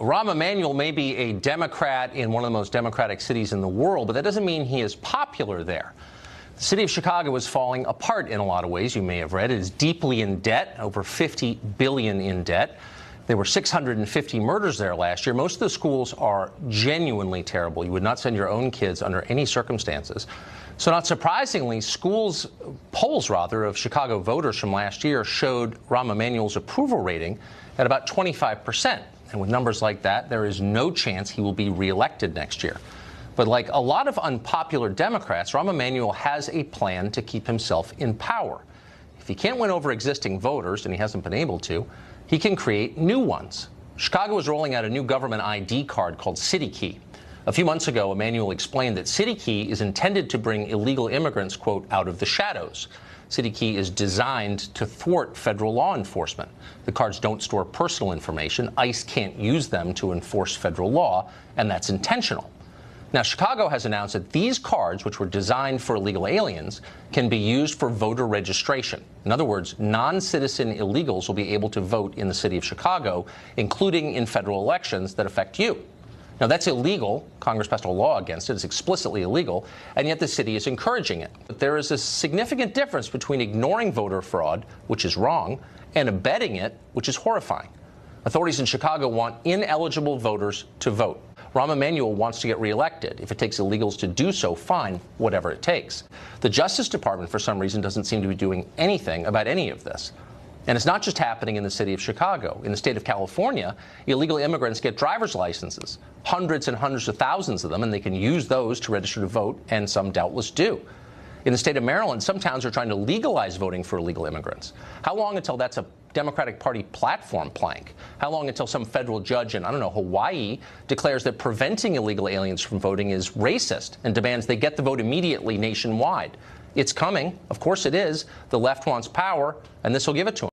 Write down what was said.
Rahm Emanuel may be a Democrat in one of the most democratic cities in the world, but that doesn't mean he is popular there. The city of Chicago is falling apart in a lot of ways. You may have read it is deeply in debt, over $50 billion in debt. There were 650 murders there last year. Most of the schools are genuinely terrible. You would not send your own kids under any circumstances. So not surprisingly, polls of Chicago voters from last year showed Rahm Emanuel's approval rating at about 25%. And with numbers like that, there is no chance he will be reelected next year. But like a lot of unpopular Democrats, Rahm Emanuel has a plan to keep himself in power. If he can't win over existing voters, and he hasn't been able to, he can create new ones. Chicago is rolling out a new government ID card called CityKey. A few months ago, Emanuel explained that CityKey is intended to bring illegal immigrants, quote, out of the shadows. CityKey is designed to thwart federal law enforcement. The cards don't store personal information. ICE can't use them to enforce federal law, and that's intentional. Now, Chicago has announced that these cards, which were designed for illegal aliens, can be used for voter registration. In other words, non-citizen illegals will be able to vote in the city of Chicago, including in federal elections that affect you. Now, that's illegal. Congress passed a law against it. It's explicitly illegal, and yet the city is encouraging it. But there is a significant difference between ignoring voter fraud, which is wrong, and abetting it, which is horrifying. Authorities in Chicago want ineligible voters to vote. Rahm Emanuel wants to get reelected. If it takes illegals to do so, fine, whatever it takes. The Justice Department, for some reason, doesn't seem to be doing anything about any of this. And it's not just happening in the city of Chicago. In the state of California, illegal immigrants get driver's licenses, hundreds and hundreds of thousands of them, and they can use those to register to vote, and some doubtless do. In the state of Maryland, some towns are trying to legalize voting for illegal immigrants. How long until that's a Democratic Party platform plank? How long until some federal judge in, Hawaii declares that preventing illegal aliens from voting is racist and demands they get the vote immediately nationwide? It's coming. Of course it is. The left wants power, and this will give it to them.